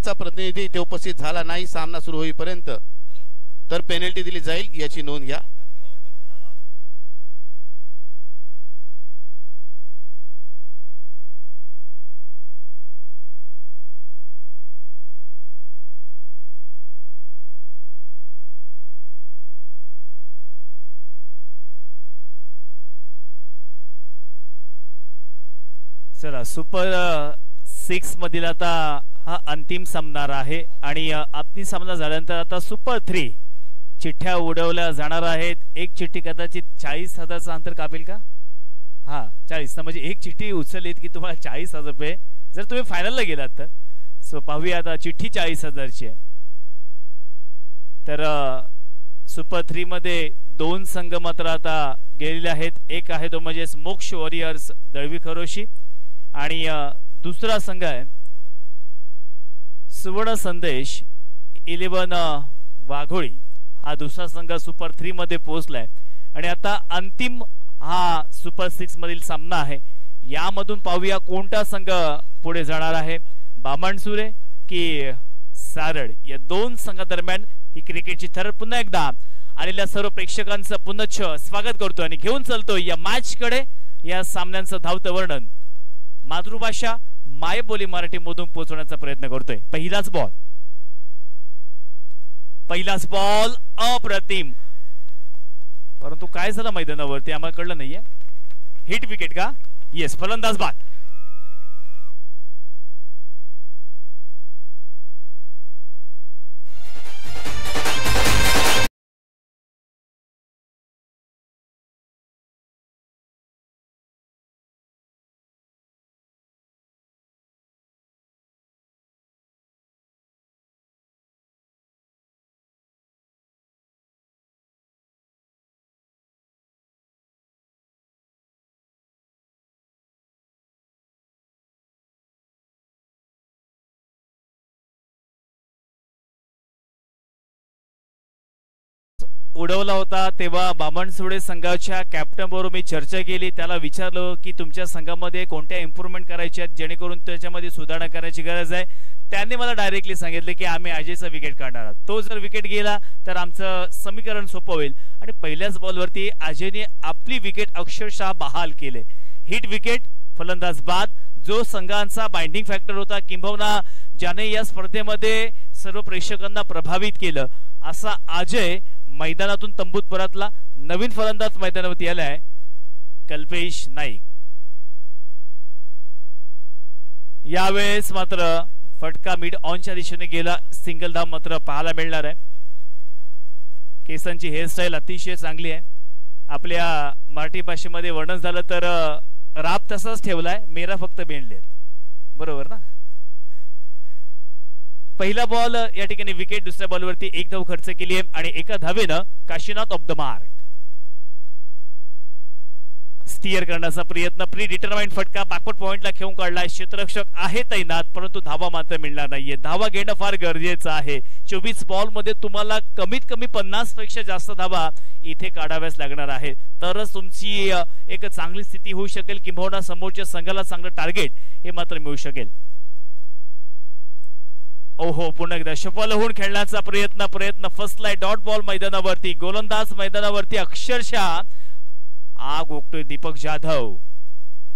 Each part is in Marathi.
संघाचा प्रतिनिधी इथे उपस्थित झाला नाही सामना सुरू होईपर्यंत तर पेनल्टी दिली जाईल याची नोंद घ्या. चला सुपर 6 मधील आता हा अंतिम सामना आहे आणि आपली सामना झाल्यानंतर आता सुपर 3 चिठ्ठ्या उडवल्या जाणार आहेत. एक चिठ्ठी कदाचित 40,000चा अंतर कापेल का? हा 40 म्हणजे एक चिठ्ठी उचललीत की तुम्हाला 40,000 रुपये जर तुम्ही फायनलला गेलात तर. सो पाहूया आता चिठ्ठी 40,000ची आहे. तर सुपर 3 मध्ये 2 संघ मात्र आता गेलेले आहेत. एक आहे तो म्हणजे मोक्ष वॉरियर्स दळवी खरोशी आणि दुसरा संघ आहे सुवर्ण संदेश 11 वाघोळी. हा दुसरा संघ सुपर 3 मध्ये पोहोचलाय आणि आता अंतिम हा सुपर 6 मधील सामना आहे. यामधून पाहूया कोणता संघ पुढे जाणार आहे, बामणसुरे की सारड. या दोन संघादरम्यान ही क्रिकेटची थर पुन्हा एकदा आलेल्या सर्व प्रेक्षकांचं पुनश्च स्वागत करतो आणि घेऊन चलतो या मॅच कडे. या सामन्यांचं धावतं वर्णन मातृभाषा मायबोली मराठी मधून पोहोचवण्याचा प्रयत्न करतोय. पहिलाच बॉल अप्रतिम, परंतु काय झालं मैदानावरती आम्हाला कळलं नाहीये. हिट विकेट का? येस, फलंदाज बाद. उडवला होता तेव्हा बामणसुडे संघाच्या कॅप्टन बरोबर मी चर्चा केली. त्याला विचारलं की तुमच्या संघामध्ये कोणत्या इम्प्रूव्हमेंट करायची आहेत जेणेकरून त्याच्यामध्ये सुधारणा करायची गरज आहे. त्यांनी मला डायरेक्टली सांगितलं की आम्ही अजयचा विकेट काढणार आहोत. तो जर विकेट गेला तर आमचं समीकरण सोपं होईल. आणि पहिल्याच बॉलवरती अजयने आपली विकेट अक्षरशः बहाल केले. हिट विकेट, फलंदाज बाद. जो संघांचा बाइंडिंग फॅक्टर होता किंबहुना ज्याने या स्पर्धेमध्ये सर्व प्रेक्षकांना प्रभावित केलं असा अजय मैदानातून तंबूत परतला. नवीन फलंदाज मैदानावरती आलाय कल्पेश नाईक. यावेळेस मात्र फटका मिड ऑनच्या दिशेने गेला. सिंगल धाव मात्र पाहायला मिळणार आहे. केसांची हेअरस्टाईल अतिशय चांगली आहे. आपल्या मराठी भाषेमध्ये वर्णन झालं तर राप तसाच ठेवलाय, मेरा फक्त बेंडलेत. बरोबर ना? पहिला बॉल या ठिकाणी विकेट. दुसऱ्या बॉलवरती एक धाव खर्च केली आहे आणि एका धावेनं काशीनाथ ऑफ द मार्क. स्टीअर करण्याचा प्रयत्न, प्री डिटरमाइंड फटका बॅकवर्ड पॉइंटला खेळून काढलाय. क्षेत्ररक्षक आहे तैनात परंतु धावा मात्र मिळणार नाहीये. धावा घेणं फार गरजेचं आहे. 24 बॉल मध्ये तुम्हाला कमीत कमी 50 पेक्षा जास्त धावा इथे काढाव्याच लागणार आहे. तरच तुमची एक चांगली स्थिती होऊ शकेल किंबहुना समोरच्या संघाला चांगलं टार्गेट हे मात्र मिळू शकेल. ओहो, पुन्हा एकदा सफल होऊन खेळण्याचा प्रयत्न फसलाय. डॉट बॉल मैदानावरती, गोलंदाज मैदानावरती अक्षरशः आग ओकतोय दीपक जाधव.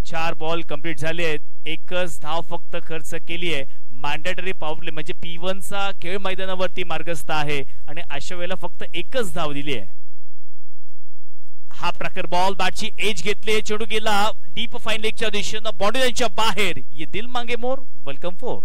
4 बॉल कंप्लीट झाले आहेत. एकच धाव फक्त खर्च केली आहे. मॅन्डेटरी पॉवर प्ले म्हणजे P1 चा खेळ मैदानावरती मार्गस्थ आहे आणि अशा वेळेला फक्त एकच धाव दिली आहे. हा प्रकार बॉल बॅटची एज घेतली. चेंडू गेला डीप फाईन लेगच्या दिशेनं बाउंड्रीच्या बाहेर. ये दिल मांगे मोर, वेलकम 4.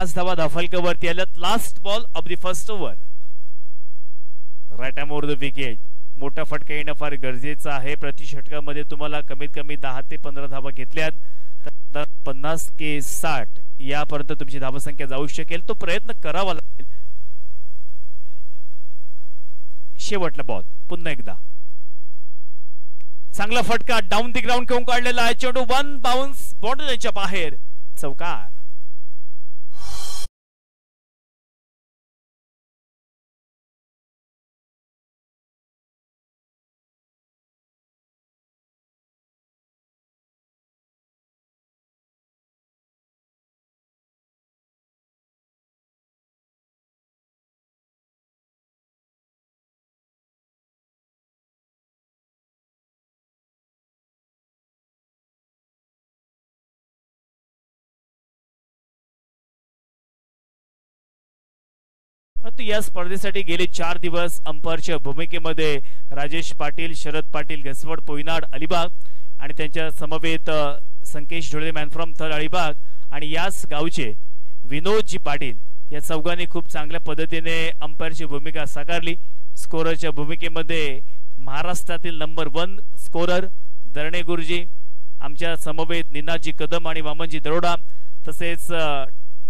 धावा धाफलकावरती आल्यात. Last ball of the first over. Right arm over the wicket. मोठा फटका येणं फार गरजेचं आहे. प्रति षटकामध्ये तुम्हाला कमीत कमी 10 ते 15 धावा घेतल्यात तर 50 के 60 यापर्यंत तुमची धावसंख्या जाऊ शकेल. तो प्रयत्न करावा लागेल. शेवटला बॉल पुन्हा एकदा चांगला फटका डाऊन दी ग्राउंड घेऊन काढलेला आहे चेंडू वन बाउन्स बाउंड्रीच्या बाहेर चौकार. परंतु या स्पर्धेसाठी गेले 4 दिवस अंपायरच्या भूमिकेमध्ये राजेश पाटील, शरद पाटील, घसवड, पोईनाड, अलिबाग आणि त्यांच्या समवेत Sankesh Dhole man from third Alibag आणि याच गावचे विनोदजी पाटील या चौघांनी खूप चांगल्या पद्धतीने अंपायरची भूमिका साकारली. स्कोररच्या भूमिकेमध्ये महाराष्ट्रातील नंबर 1 स्कोरर दरणे गुरुजी, आमच्या समवेत निनाजी कदम आणि वामनजी दरोडा, तसेच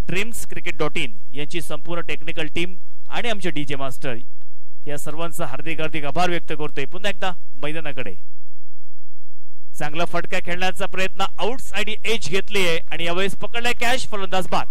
ड्रीम्स cricket.in यांची संपूर्ण टेक्निकल टीम आणि आमचे डीजे मास्टर या सर्वांचा हार्दिक हार्दिक आभार व्यक्त करतोय. पुन्हा एकदा मैदानाकडे चांगला फटका खेळण्याचा प्रयत्न आउट साइड एज घेतली आहे आणि यावेळेस पकडलाय कॅच फलंदाज बाद.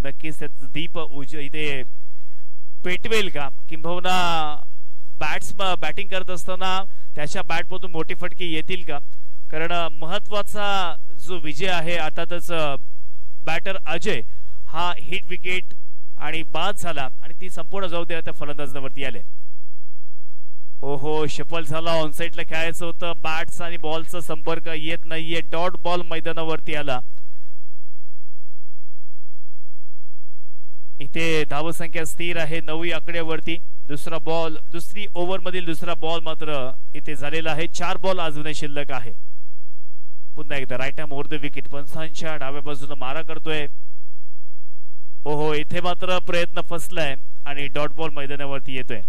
नक्कीच दीप इथे पेटवेल का किंबहुना बॅटिंग करत असताना त्याच्या बॅटमधून मोठी फटके येतील का, कारण महत्वाचा जो विजय आहे अर्थातच बॅटर अजय हा हिट विकेट आणि बाद झाला आणि ती संपूर्ण जबाबदारी त्या फलंदाजावरती आले. ओहो शफल झाला, ऑनसाइडला खेळायचं होतं, बॅट्स आणि बॉलचा संपर्क येत नाहीये, डॉट बॉल मैदानावरती आला. इथे धावसंख्या स्थिर आहे 9 आकड्यावरती. दुसरा बॉल, दुसरी ओव्हर मधील दुसरा बॉल मात्र इथे झालेला आहे. 4 बॉल अजूनही शिल्लक आहे. पुन्हा एकदा right arm over the wicket, पंचांच्या डाव्या बाजूला मारा करतोय. ओहो इथे मात्र प्रयत्न फसलाय आणि डॉट बॉल मैदानावरती येतोय.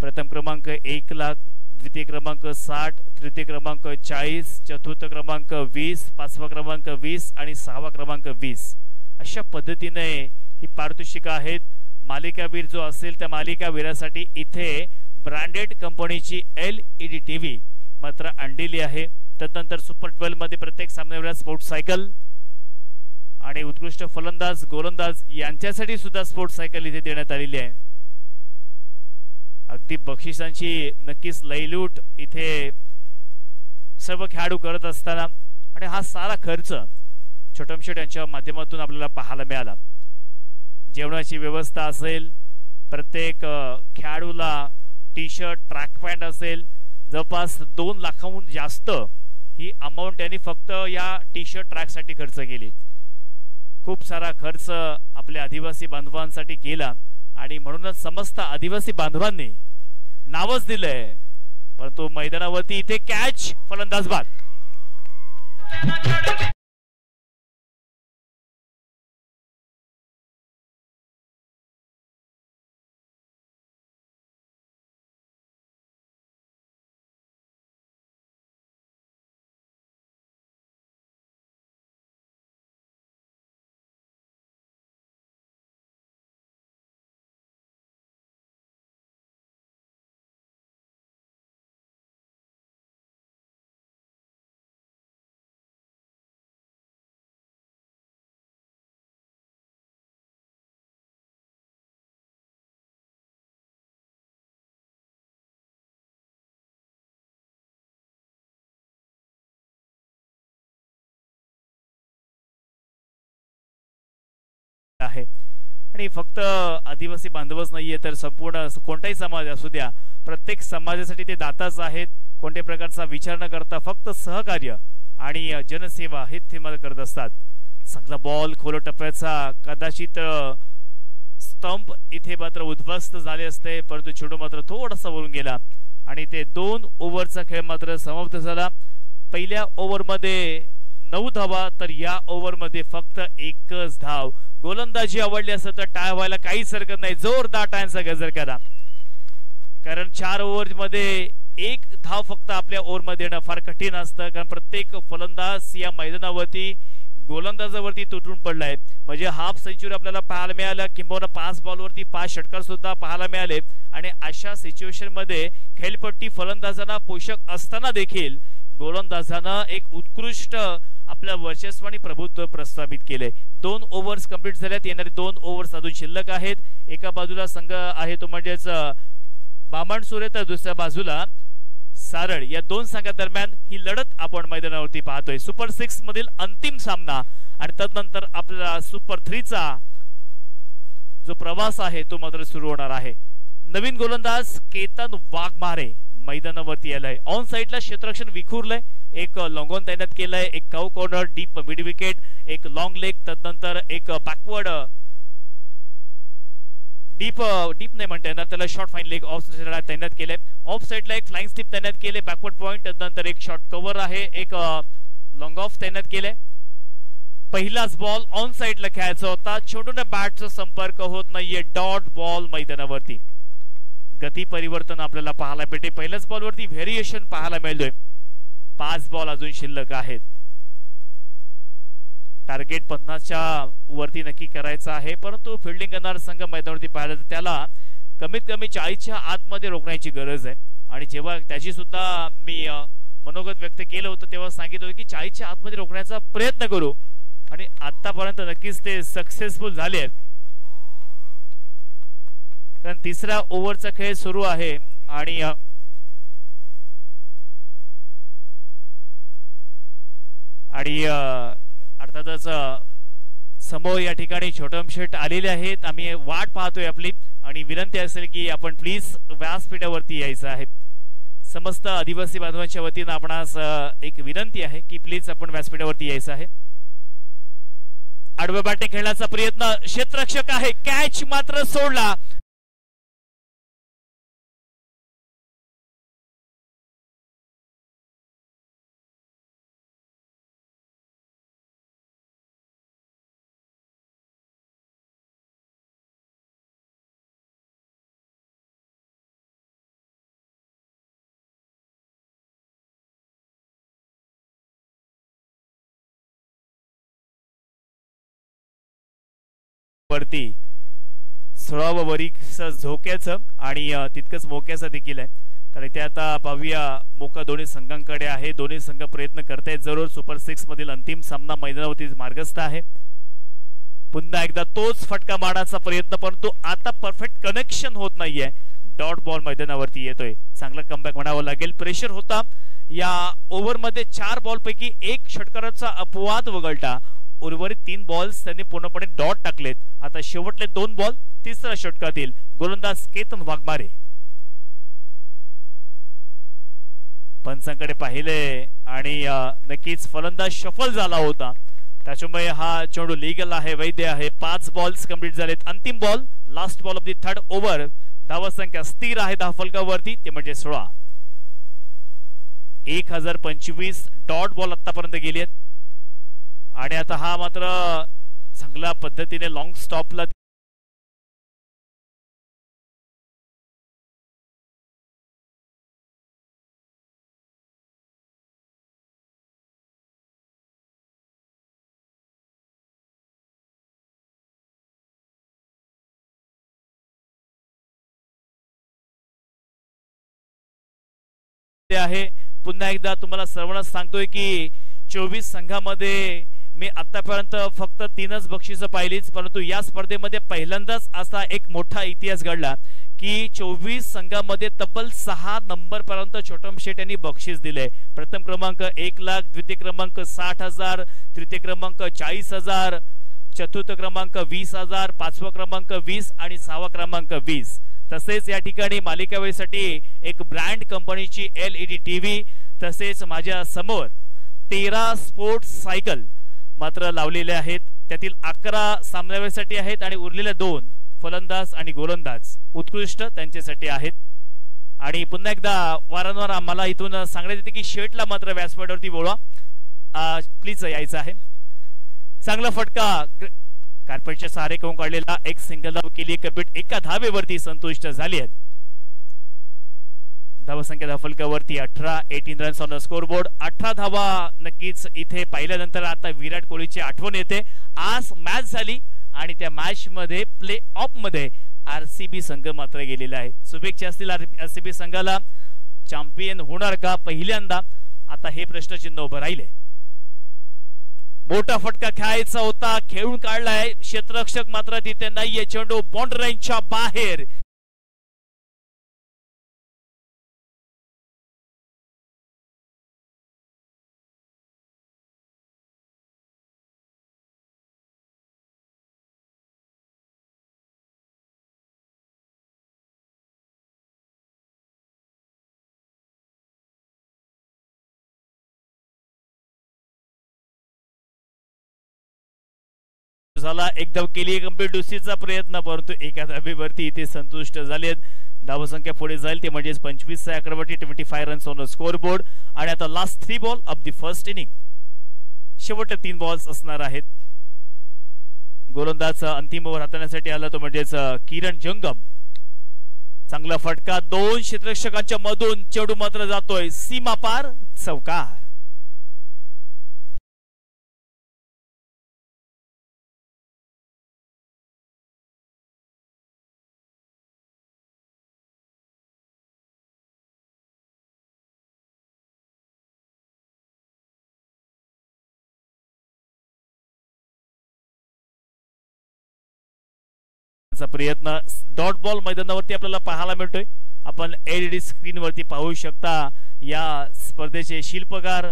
प्रथम क्रमांक 1 लाख, द्वितीय क्रमांक 60, तृतीय क्रमांक 40, चतुर्थ क्रमांक 20, पाचवा क्रमांक 20 आणि 6वा क्रमांक 20 अशा पद्धतीने ही पारितोषिक आहेत. मालिकावीर जो असेल त्या मालिकावीरासाठी इथे ब्रँडेड कंपनीची LED टीव्ही मात्र आणलेली आहे. तदनंतर सुपर 12 मध्ये प्रत्येक सामन्याला स्पोर्ट्स सायकल आणि उत्कृष्ट फलंदाज गोलंदाज यांच्यासाठी सुद्धा स्पोर्ट्स सायकल इथे देण्यात आलेली आहे. अगदी बक्षिसांची नक्कीच लयलूट इथे सर्व खेळाडू करत असताना आणि हा सारा खर्च छोटमशेट यांच्या माध्यमातून आपल्याला पाहायला मिळाला. जेवणाची व्यवस्था असेल, प्रत्येक खेळाडूला टी शर्ट, ट्रॅक पॅन्ट असेल, जवळपास 2 लाखाहून जास्त ही अमाऊंट यांनी फक्त या टी शर्ट ट्रॅकसाठी खर्च केली. खूप सारा खर्च आपल्या आदिवासी बांधवांसाठी केला आणि म्हणूनच समस्त आदिवासी बांधवांनी नावच दिलंय. परंतु मैदानावरती इथे कॅच फलंदाज बाद. ठिकाणी फक्त आदिवासी बांधवच नाहीये तर संपूर्ण कोणताही समाज असू द्या, प्रत्येक समाजासाठी ते दाताच आहेत. कोणत्याही प्रकारचा विचार न करता फक्त सहकार्य आणि जनसेवा हे ते करत असतात. चांगला बॉल खोल टप्प्याचा, कदाचित स्टंप इथे मात्र उद्ध्वस्त झाले असते, परंतु चेंडू मात्र थोडासा वरून गेला आणि ते 2 ओव्हरचा खेळ मात्र समाप्त झाला. पहिल्या ओव्हरमध्ये 9 धावा तर या ओव्हरमध्ये फक्त 1च धाव. गोलंदाजी आवडली असेल तर टाळ व्हायला काहीच हरकत नाही. जोरदार टाळ्यांचा गजर करा, कारण 4 ओव्हरमध्ये 1 धाव फक्त आपल्या ओव्हरमध्ये येणं फार कठीण असतं, कारण प्रत्येक फलंदाज या मैदानावरती गोलंदाजावरती तुटून पडलाय. म्हणजे हाफ सेंचुरी आपल्याला पाहायला मिळालं, किंबहुना 5 बॉलवरती 5 षटकार सुद्धा पाहायला मिळाले. आणि अशा सिच्युएशन मध्ये खेळपट्टी फलंदाजांना पोषक असताना देखील गोलंदाजांना एक उत्कृष्ट आपल्या वर्चस्व आणि प्रभुत्व प्रस्थापित केले. 2 ओव्हर्स कंप्लीट झाल्यात, येणारे 2 ओव्हर्स अजून शिल्लक आहेत. एका बाजूला संघ आहे तो म्हणजेच बामणसुरे, तर दुसऱ्या बाजूला सारळ. या 2 संघादरम्यान ही लढत आपण मैदानावरती पाहतोय. सुपर 6 मधील अंतिम सामना आणि तदनंतर आपल्याला सुपर 3 चा जो प्रवास आहे तो मात्र सुरू होणार आहे. नवीन गोलंदाज केतन वाघमारे मैदानावरती आलाय. ऑन साइडला क्षेत्ररक्षण विखुरलंय, एक लॉंग ऑन तैनात केलाय, एक काऊ कॉर्नर, डीप मिड विकेट, एक लॉंग लेग, तदनंतर एक बॅकवर्ड डीप नाही म्हणता येणार त्याला, शॉर्ट फाईन लेग ऑफ साइडला तैनात केले. ऑफ साइडला एक फ्लाइंग स्लिप तैनात केले, बॅकवर्ड पॉइंट, तदनंतर एक शॉर्ट कव्हर आहे, एक लॉंग ऑफ तैनात केले. पहिलाच बॉल ऑन साइडला खेळायचा होता, चेंडूने बॅटचा संपर्क होत नाहीये, डॉट बॉल मैदानावरती. गती परिवर्तन आपल्याला पाहायला भेटे. पहिल्याच बॉलवरती व्हेरिएशन पाहायला मिळतोय. 5 बॉल अजून शिल्लक आहेत. टार्गेट 50च्या वरती नक्की करायचं आहे, परंतु फिल्डिंग करणारा संघ मैदानावरती पाहिलं तर त्याला कमीत कमी 40च्या आतमध्ये रोखण्याची गरज आहे. आणि जेव्हा त्याची सुद्धा मी मनोगत व्यक्त केलं होतं तेव्हा सांगितलं होतं की 40च्या आतमध्ये रोखण्याचा प्रयत्न करू, आणि आतापर्यंत नक्कीच ते सक्सेसफुल झाले आहेत. कारण 3रा ओव्हरचा खेळ सुरू आहे आणि अर्थातच समोर या ठिकाणी छोटम शेट आलेले आहेत. आम्ही वाट पाहतोय आपली आणि विनंती असेल की आपण प्लीज व्यासपीठावरती यायचं आहे. समस्त आदिवासी बांधवांच्या वतीनं आपणास एक विनंती आहे की प्लीज आपण व्यासपीठावरती यायचं आहे. आडव्या बॅटने खेळण्याचा प्रयत्न, क्षेत्ररक्षक आहे, कॅच मात्र सोडला. वरती 16व वरीस झोक्याचं आणि तितकंच मोक्याचं देखील आहे. तर इथे आता पाहूया मोका दोन्ही संघांकडे आहे. दोन्ही संघ प्रयत्न करतायत जरूर. सुपर 6 मधील अंतिम सामना मैदानावरती मार्गस्थ आहे. पुन्हा एकदा तोच फटका मारण्याचा प्रयत्न, परंतु आता परफेक्ट कनेक्शन होत नाहीये. डॉट बॉल मैदानावरती येतोय. चांगला कमबॅक म्हणावं लागेल. प्रेशर होता या ओव्हरमध्ये. 4 बॉल पैकी 1 षटकाराचा अपवाद वगळता उर्वरित 3 बॉल्स त्यांनी पूर्णपणे डॉट टाकलेत. आता शेवटले 2 बॉल 3रा षटकातील गोलंदाज केतन वाघमारे. पंचांकडे पाहिले आणि नक्कीच फलंदाज शफल झाला होता, त्याच्यामुळे हा चेंडू लीगल आहे, वैध आहे. 5 बॉल्स कंप्लीट झालेत. अंतिम ball, last ball of the 3rd over. धावा संख्या स्थिर आहे 10 फलकावरती, ते म्हणजे 16. 1025 डॉट बॉल आतापर्यंत गेली आहेत. आणि आता हा मात्र चांगल्या पद्धतीने लॉंग स्टॉपला आहे. पुन्हा एकदा तुम्हाला सर्वांना सांगतोय की 24 संघामध्ये मी आतापर्यंत फक्त 3च बक्षिसं पाहिलीच, परंतु या स्पर्धेमध्ये पहिल्यांदाच असा एक मोठा इतिहास घडला की 24 संघामध्ये तब्बल 6 नंबर पर्यंत छोटम शेट यांनी बक्षीस दिले. प्रथम क्रमांक 1 लाख, द्वितीय क्रमांक 60,000, तृतीय क्रमांक 40,000, चतुर्थ क्रमांक 20,000, पाचवा क्रमांक 20 आणि सहावा क्रमांक 20. तसेच या ठिकाणी मालिकावेसाठी एक ब्रँड कंपनीची LED TV, तसेच माझ्या समोर 13 स्पोर्ट्स सायकल मात्र लावलेले आहेत. त्यातील 11 सामन्यासाठी आहेत आणि उरलेल्या 2 फलंदाज आणि गोलंदाज उत्कृष्ट त्यांच्यासाठी आहेत. आणि पुन्हा एकदा वारंवार आम्हाला इथून सांगण्यात येते की शेटला मात्र व्यासपीठावरती बोलवा, प्लीज यायचं आहे. चांगला फटका कार्पेटच्या सहारे करून काढलेला, एक सिंगल धाव केली. कबीट एका धावेवरती संतुष्ट झाली आहेत. धावसंख्या धावफलकावरती 18 रन्स ऑन द स्कोरबोर्ड. 18 धावा नक्कीच इथे पाहिल्यानंतर आता विराट कोहलीची आठवण येते. आज मॅच झाली आणि त्या मॅच मध्ये प्ले ऑफ मध्ये RCB संघ मात्र गेलेला आहे. शुभेच्छा असतील RCB संघाला. चॅम्पियन होणार का पहिल्यांदा, आता हे प्रश्नचिन्ह उभं राहिले. मोठा फटका खेळायचा होता, खेळून काढलाय. क्षेत्ररक्षक मात्र तिथे नाहीये. चेंडू बाउंड्री लाईनच्या बाहेर. झाला, एक धाव केली कंप्लीट. दुसरीचा प्रयत्न, परंतु एका धावेवरती इथे संतुष्ट झालेत. धावसंख्या पुढे जाईल ते म्हणजे 25 आकड्यावरती 25 रन्स ऑन द स्कोरबोर्ड. आणि आता last 3 ball of the first inning, शेवटचे 3 बॉल्स असणार आहेत. गोलंदाज अंतिम ओव्हर हाताळण्यासाठी आला तो म्हणजेच किरण जंगम. चांगला फटका 2 क्षेत्ररक्षकांच्या मधून, चेंडू मात्र जातोय सीमा पार, चौकार. प्रयत्न, डॉट बॉल मैदानावरती आपल्याला पाहायला मिळतोय. आपण LED स्क्रीन वरती पाहू शकता. या स्पर्धेचे शिल्पकार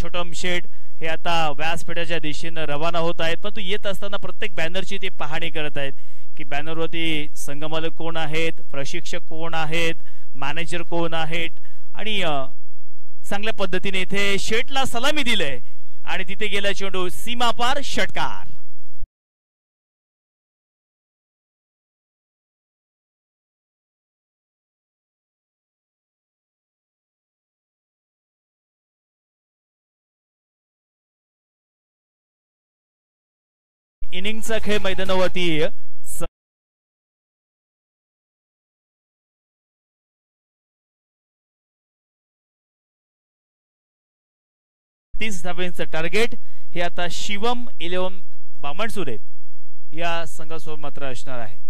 छोटम शेठ हे आता व्यासपीठाच्या दिशेने रवाना होत आहेत. परंतु येत असताना प्रत्येक बॅनरची ते पाहणी करत आहेत की बॅनरवरती संघमालक कोण आहेत, प्रशिक्षक कोण आहेत, मॅनेजर कोण आहेत. आणि चांगल्या पद्धतीने इथे शेठला सलामी दिले आणि तिथे गेला चेंडू सीमा पार, षटकार. इनिंगचा खेळ मैदानावरती 30 धावांचं टार्गेट हे आता शिवम 11 बामणसुरे या संघासोबत मात्र असणार आहे.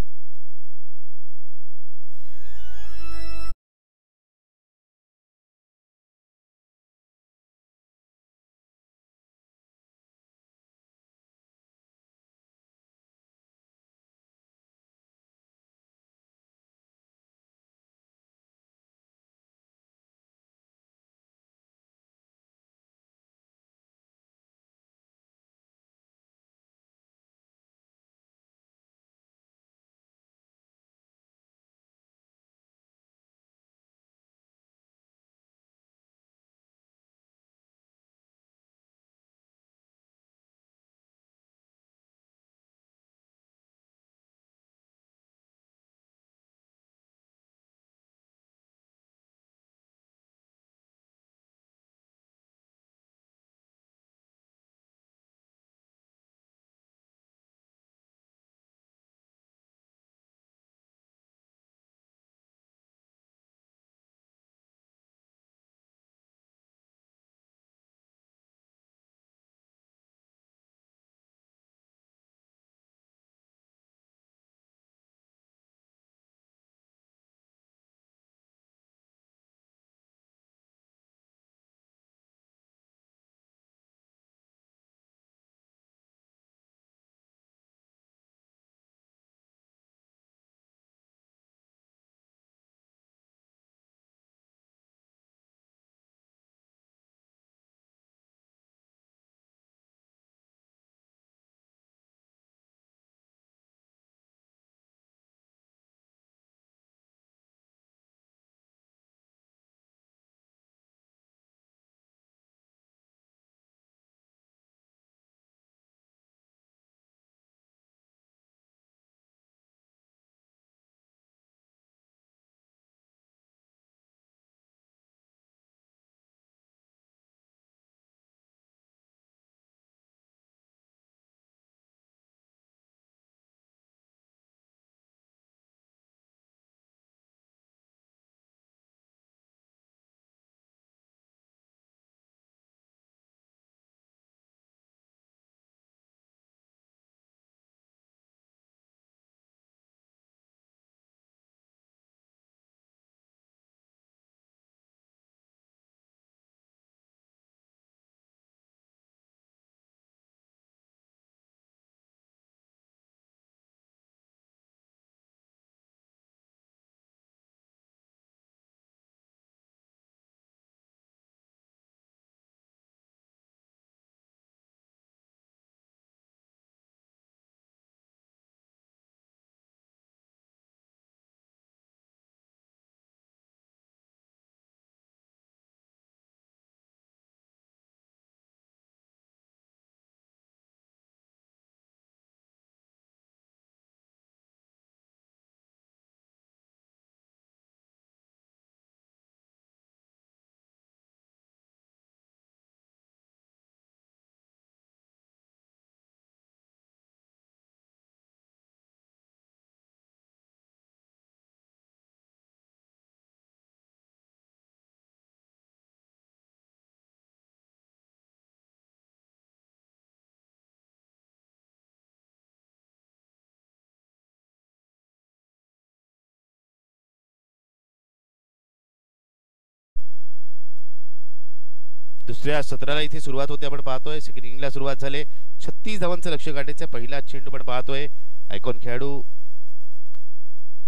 दुसऱ्या सत्राला इथे सुरुवात होते आपण पाहतोय. सेकंड इनिंगला सुरुवात झाले. 36 धावांचं लक्ष गाठायचं. पहिला चेंडू आपण पाहतोय. आयकॉन खेळाडू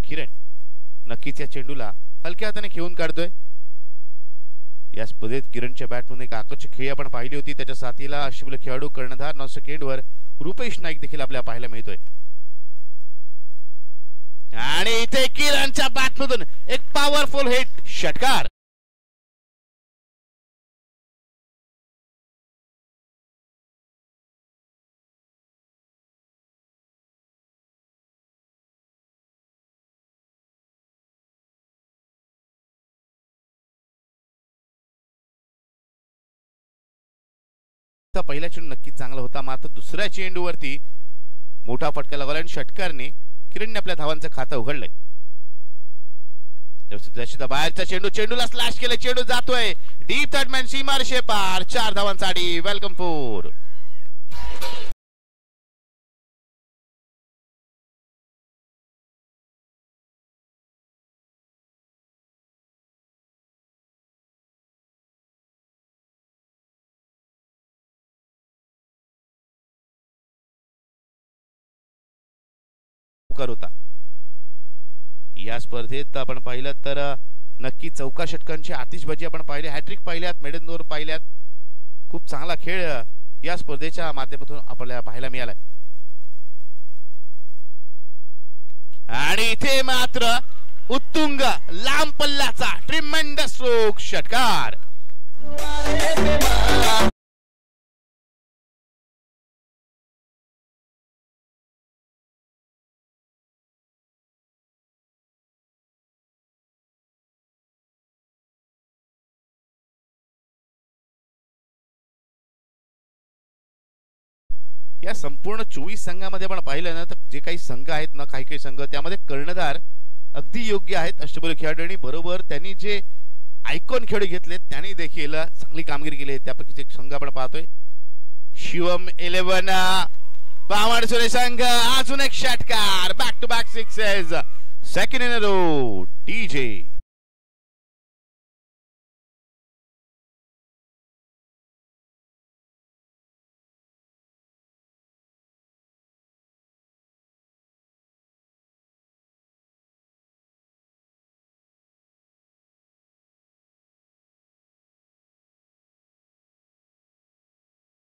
किरण नक्कीच या चेंडूला हलक्या हाताने खेळून काढतोय. या स्पर्धेत किरणच्या बॅटमध्ये एक आकर्षक खेळी आपण पाहिली होती. त्याच्या साथीला अष्टपैलू खेळाडू कर्णधार 9 सेकंडवर रुपेश नाईक देखील आपल्याला पाहायला मिळतोय. आणि इथे किरणच्या बॅटमधून एक पॉवरफुल हिट, षटकार. पहिला चेंडू नक्कीच चांगला होता, मात्र दुसऱ्या चेंडूवरती मोठा फटका लागला आणि षटकारने किरणने आपल्या धावांचं खातं उघडलंय. बाहेरचा चेंडूला स्लॅश केलं. चेंडू जातोय डीप थर्डमॅन सीमार शेपार. 4 धावांसाठी वेलकम 4. होता या स्पर्धेत आपण पाहिलं तर नक्की 14 षटकांची आतिषबाजी आपण पाहिली. हॅट्रिक पाहिल्यात, मेडन ओव्हर पाहिल्यात. खूप चांगला खेळ या स्पर्धेच्या माध्यमातून आपल्याला पाहायला मिळालाय. आणि इथे मात्र उत्तुंग लांब पल्ल्याचा ट्रिमेंडस स्ट्रोक, षटकार. या संपूर्ण 24 संघामध्ये आपण पाहिलं ना तर जे काही संघ आहेत ना, काही संघ त्यामध्ये कर्णधार अगदी योग्य आहेत. अष्टपैलू खेळाडूंनी बरोबर त्यांनी जे आयकॉन खेळाडू घेतले त्यांनी देखील चांगली कामगिरी केली. त्यापैकी एक संघ आपण पाहतोय शिवम 11 बावनसुरे संघ. अजून एक षटकार, back to back sixes, second in a row. डीजे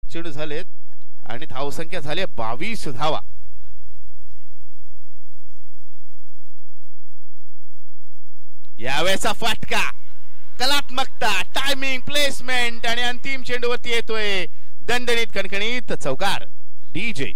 चेंडू झालेत आणि धावसंख्या झाली 22 धावा. यावेळेचा फटका, कलात्मकता, टायमिंग, प्लेसमेंट आणि अंतिम चेंडूवरती येतोय दणदणीत कणकणीत चौकार. डीजे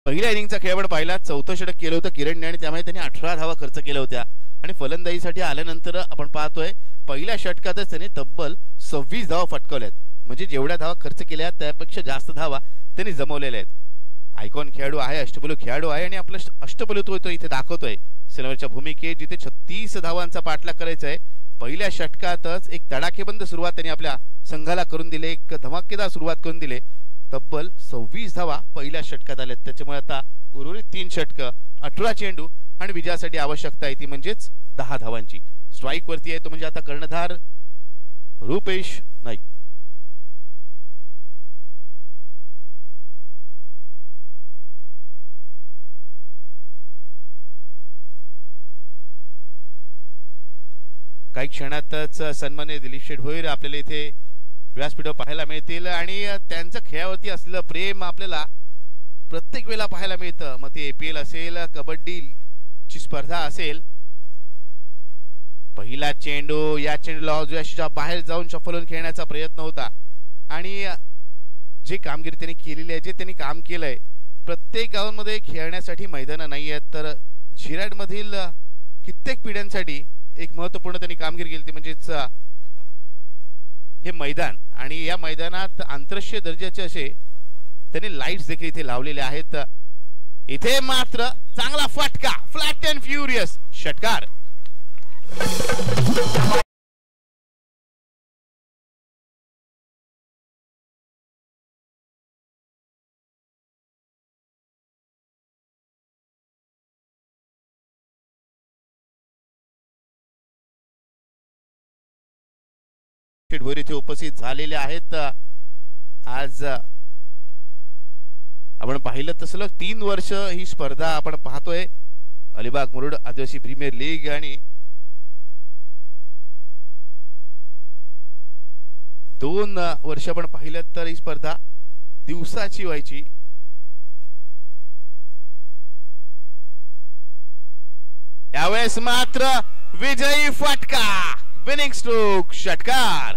पहिल्या इनिंगचा खेळ आपण पाहिला. 4थं षटक केलं होतं किरणने आणि त्यामुळे त्यांनी 18 धावा खर्च केल्या होत्या. आणि फलंदाजीसाठी आल्यानंतर आपण पाहतोय पहिल्या षटकातच त्यांनी तब्बल 26 धावा फटकावल्यात. म्हणजे जेवढ्या धावा खर्च केल्या त्यापेक्षा जास्त धावा त्यांनी जमवलेल्या आहेत. आयकॉन खेळाडू आहे, अष्टपैलू खेळाडू आहे आणि आपलं अष्टपैलुत्व तो इथे दाखवतोय सिल्वरच्या भूमिकेत, जिथे 36 धावांचा पाठलाग करायचा आहे. पहिल्या षटकातच एक तडाखेबंद सुरुवात त्यांनी आपल्या संघाला करून दिली, एक धमाकेदार सुरुवात करून दिली. तब्बल 26 धावा पहिल्या षटकात आल्यात. त्याच्यामुळे आता उर्वरित 3 षटक, 18 चेंडू आणि विजयासाठी आवश्यकता आहे ती म्हणजेच 10 धावांची. स्ट्राईक वरती आहे तो म्हणजे आता कर्णधार रुपेश नाईक. काही क्षणातच सन्माननीय दिलीप शेठ भोईर आपल्याला इथे व्यासपीठावर पाहायला मिळतील आणि त्यांचं खेळावरती असलेलं प्रेम आपल्याला प्रत्येक वेळेला पाहायला मिळतं. मग ते APL असेल, कबड्डीची स्पर्धा असेल. पहिला चेंडू, या चेंडूला बाहेर जाऊन शफल होऊन खेळण्याचा प्रयत्न होता आणि जे कामगिरी त्यांनी केलेली आहे, जे त्यांनी काम केलंय, प्रत्येक गावांमध्ये खेळण्यासाठी मैदान नाही आहेत, तर झिराड मधील कित्येक पिढ्यांसाठी एक महत्वपूर्ण त्यांनी कामगिरी केली म्हणजेच हे मैदान. आणि या मैदानात आंतरराष्ट्रीय दर्जाचे असे त्यांनी लाईट्स देखील इथे लावलेले आहेत. इथे मात्र चांगला फटका, फ्लॅट अँड फ्युरियस षटकार. भर इथे उपस्थित झालेले आहेत. आज आपण पाहिलं तसं 3 वर्ष ही स्पर्धा आपण पाहतोय. अलिबाग मुरुड आदिवासी प्रीमियर लीग आणि 2 वर्ष आपण पाहिलं तर ही स्पर्धा दिवसाची व्हायची. यावेळेस मात्र विजयी फटका, विनिंग स्ट्रोक षटकार.